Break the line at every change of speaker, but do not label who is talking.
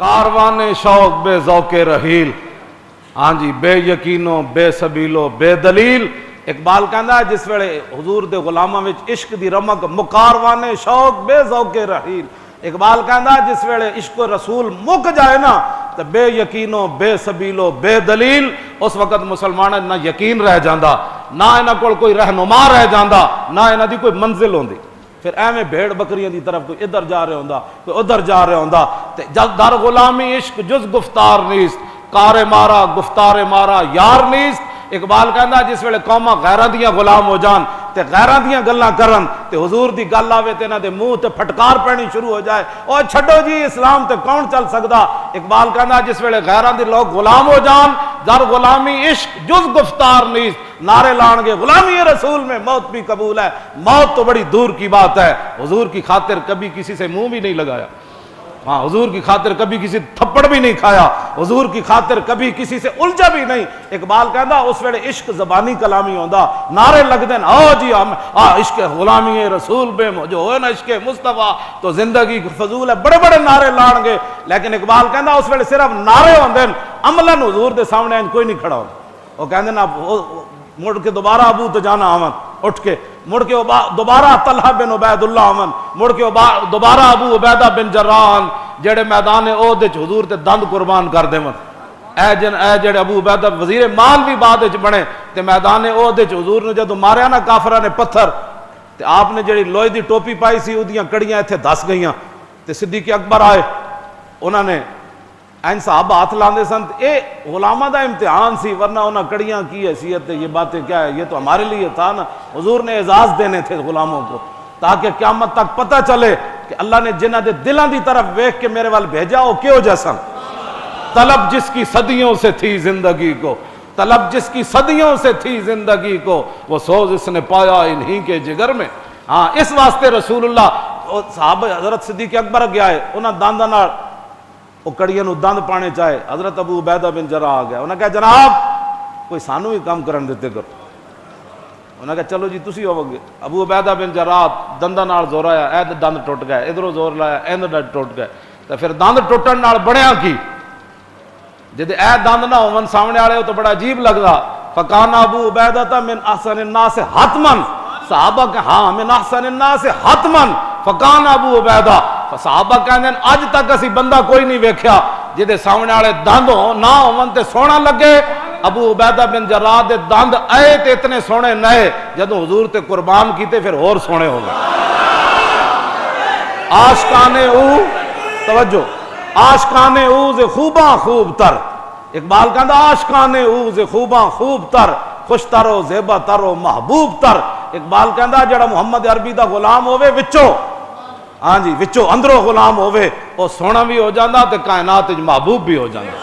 کاروان شوق بے ذوق رحیل، ہاں جی بے یقینو بے سبیلو بے دلیل۔ اقبال کہندا ہے جس ویلے حضور دے غلاماں وچ عشق دی رمق مکاروان شوق بے ذوق رحیل، اقبال کہندا ہے جس ویلے عشق و رسول مک جائے نا تو بے یقینو بے سبیلو بے دلیل، اس وقت مسلمان نہ یقین رہ جاندا، نہ انہاں کول کوئی رہنما رہ جاندا، نہ انہاں دی کوئی منزل ہوندی۔ پھر ایویں بھیڑ بکریاں دی طرف کوئی ادھر جا رہا ہوندا کوئی ادھر جا رہا ہوندا، تے جد در غلامی عشق جز گفتار نیست، کار مارا گفتار مارا یار نیست۔ اقبال کہندا جس ویلے قوماں غیراں دیاں غلام ہو جان تے غیراں دیاں گلاں کرن تے حضور دی گل آوے تے انہاں دے منہ تے پھٹکار پینی شروع ہو جائے، او چھڈو جی اسلام تے کون چل سکدا۔ اقبال کہندا جس ویلے غیراں دے لوگ غلام ہو جان، در غلامی عشق جز گفتار نیست، نعرے لان گے غلامی رسول میں موت بھی قبول ہے، موت تو بڑی دور کی بات ہے۔ حضور کی خاطر کبھی کسی سے منہ بھی نہیں لگایا، ہاں حضور کی خاطر کبھی کسی تھپڑ بھی نہیں کھایا، حضور کی خاطر کبھی کسی سے الجھا بھی نہیں۔ اقبال کہندا اس ویلے عشق زبانی کلامی ہوندا، نعرے لگ دین آؤ جی عشق غلامی رسول بے جو ہوئے نا عشق مصطفیٰ تو زندگی فضول ہے، بڑے بڑے نعرے لان گے، لیکن اقبال کہندا اس ویلے صرف نعرے ہوندے، عملاً حضور دے سامنے کوئی نہیں کھڑا ہوندا۔ وہ کہندے نا مڑ کے دوبارہ ابو تجانا آمن، اٹھ کے مڑ کے دوبارہ طلحہ بن عبید اللہ آمن، مڑ کے دوبارہ ابو عبیدہ بن جراح جڑے میدان عہد وچ حضور تے دند قربان کر دیون، اے جڑے ابو عبیدہ وزیر مال بھی بعد وچ بنے تے میدان عہد وچ حضور نے جدوں ماریا نا کافراں نے پتھر تے آپ نے جڑی لوہے دی ٹوپی پائی سی اودیاں کڑیاں ایتھے دس گئیاں تے صدیق اکبر آئے، انہاں نے این صحابہ ہاتھ لاندے سن، اے غلامہ دا امتحان سی، ورنہ انہاں کڑیاں کی حیثیت ہے، یہ باتیں کیا ہے، یہ تو ہمارے لیے تھا نا۔ حضور نے اعزاز دینے تھے غلاموں کو تاکہ قیامت تک پتہ چلے کہ اللہ نے جنہاں دے دلاں دی طرف ویکھ کے میرے وال بھیجا وہ کیوں جیسا۔ طلب جس کی صدیوں سے تھی زندگی کو، طلب جس کی صدیوں سے تھی زندگی کو، وہ سوز اس نے پایا انہی کے جگر میں۔ ہاں اس واسطے رسول اللہ صحابہ حضرت صدیق اکبر گیا ہے، انہاں دانداں نال وہ کڑیاں نو دند پانے چاہے، حضرت ابو عبیدہ بن جراح آ گیا، انہاں کہا جناب کوئی سانو ہی کام کرن دیتے کرو، انہاں کہا چلو جی تسی ہو گے۔ ابو عبیدہ بن جراح دنداں نال زور آیا، اے دند ٹوٹ گئے، ادھروں زور لایا اے دند ٹوٹ گئے، تے پھر دند ٹوٹن نال بنیا کی، جدے اے دند نہ ہون سامنے والے تو بڑا عجیب لگدا۔ فکان ابو عبیدہ من احسن الناس حتما، صحابہ کہ ہاں من احسن الناس حتما فکان ابو عبیدہ، صحابہ کہندے اج تک اسی بندہ کوئی نہیں ویکھیا جدے سامنے والے دند ہو نہ ہون تے سونا لگے۔ ابو عبیدہ بن جراح دے دند اے تے اتنے سونے نئے، جدوں حضور تے قربان کیتے پھر اور سونے ہو گئے۔ عاشقان او توجہ، عاشقان او ز خوباں خوب تر، اقبال کہندا عاشقان او ز خوباں خوب تر، خوش تر و زیبا تر و محبوب تر۔ اقبال کہندا جڑا محمد عربی دا غلام ہوے وچوں، ہاں جی وچوں اندروں غلام ہوے، وہ سونا بھی ہو جاندہ تے کائنات وچ محبوب بھی ہو جاندہ۔